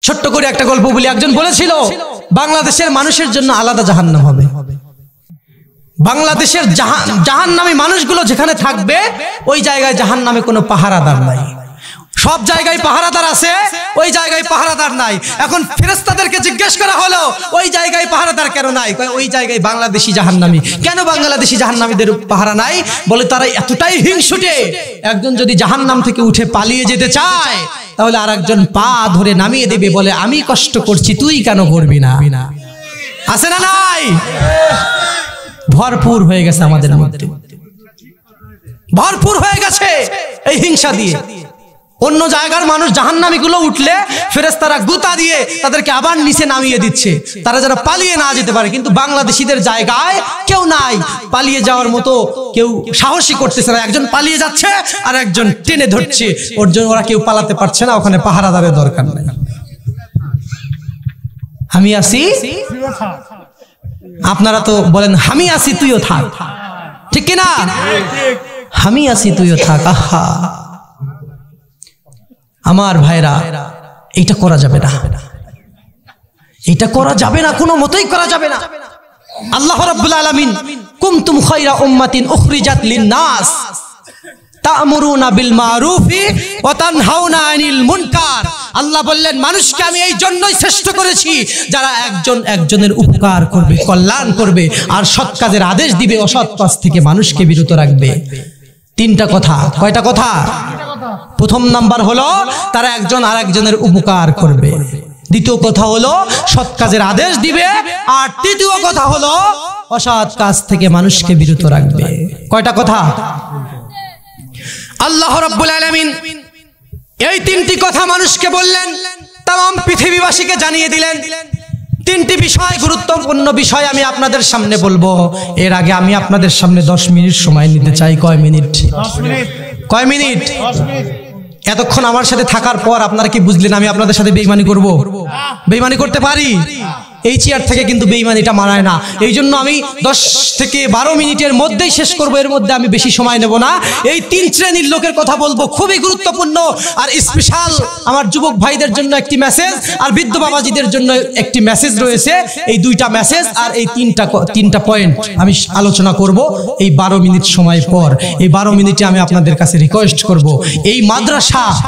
ছোট্ট করে একটা গল্প বলি। একজন বলেছিল বাংলাদেশের মানুষের জন্য আলাদা জাহান্নাম হবে। বাংলাদেশের জাহান্নামী মানুষগুলো যেখানে থাকবে ওই জায়গায় জাহান্নামে কোনো পাহারাদার নাই। সব জায়গায় পাহারাদার আছে, ওই জায়গায় পাহারাদার নাই। এখন ফেরেশতাদেরকে জিজ্ঞেস করা হলো ওই জায়গায় পাহারাদার কেন নাই? ওই জায়গায় বাংলাদেশি জাহান্নামী। কেন বাংলাদেশি জাহান্নামীদের পাহারা নাই? বলে তারা এতটাই হিংসুটে, একজন যদি জাহান্নাম থেকে উঠে পালিয়ে যেতে চায় তাহলে আর একজন পা ধরে নামিয়ে দেবে, বলে আমি কষ্ট করছি তুই কেন করবি না? আছে না নাই? ভরপুর হয়ে গেছে আমাদের মধ্যে, ভরপুর হয়ে গেছে এই হিংসা দিয়ে। অন্য জায়গার মানুষ জাহান্নামী গুলো উঠলে ফেরেশতারা গুতা দিয়ে তাদেরকে আবার নিচে নামিয়ে দিচ্ছে, তারা যেন পালিয়ে না যেতে পারে। কিন্তু বাংলাদেশিদের জায়গায় কেউ নাই, পালিয়ে যাওয়ার মতো কেউ সাহসী করতেছে না। একজন পালিয়ে যাচ্ছে আর একজন টেনে ধরছে, ওর জন্য ওরা কেউ পালাতে পারছে না, ওখানে পাহারাদারের দরকার নেই। আমি আসি, আপনারা তো বলেন আমি আসি তুইও থাক, ঠিক কিনা? আমি আসি তুইও থাক। আহা আমার ভাইরা, এটা করা যাবে না, এটা করা যাবে না, কোনো মতেই করা যাবে না। আল্লাহ রাব্বুল আলামিন কুনতুম খায়রা উম্মাতিন উখরিজাত লিন-নাস তা'মুরুনা বিল মারুফি ওয়া তানহাউনা আনিল মুনকার। আল্লাহ বললেন মানুষকে আমি এই জন্যই শ্রেষ্ঠ করেছি যারা একজন একজনের উপকার করবে, কল্যাণ করবে, আর সৎ কাজের আদেশ দিবে, অসৎ কাজ থেকে মানুষকে বিরত রাখবে। তিনটা কথা। কয়টা কথা? প্রথম নাম্বার হলো তারা একজন আরেকজনের উপকার করবে, দ্বিতীয় কথা হলো সৎ কাজের আদেশ দিবে, আর তৃতীয় কথা হলো অসৎ কাজ থেকে মানুষকে বিরত রাখবে। কয়টা কথা? আল্লাহ রাব্বুল আলামিন এই তিনটি কথা মানুষকে বললেন, তাম পৃথিবীবাসীকে জানিয়ে দিলেন। তিনটি বিষয়, গুরুত্বপূর্ণ বিষয় আমি আপনাদের সামনে বলবো। এর আগে আমি আপনাদের সামনে 10 মিনিট সময় নিতে চাই। কয় মিনিট? কয় মিনিট? এতক্ষণ আমার সাথে থাকার পর আপনারা কি বুঝলেন আমি আপনাদের সাথে বেঈমানি করব? বেঈমানি করতে পারি। এই চেয়ার থেকে কিন্তু বেঈমানিটা মানায় না। এই জন্য আমি 10 থেকে 12 মিনিটের মধ্যেই শেষ করব, এর মধ্যে আমি বেশি সময় নেব না। এই 3 শ্রেণীর লোকের কথা বলবো, খুবই গুরুত্বপূর্ণ। আর স্পেশাল আমার যুবক ভাইদের জন্য একটি মেসেজ, আর বৃদ্ধ বাবাজিদের জন্য একটি মেসেজ রয়েছে। এই 2টা মেসেজ আর এই 3টা পয়েন্ট আমি আলোচনা করব এই 12 মিনিট সময় পর। এই 12 মিনিটে আমি আপনাদের কাছে রিকোয়েস্ট করব, এই মাদ্রাসা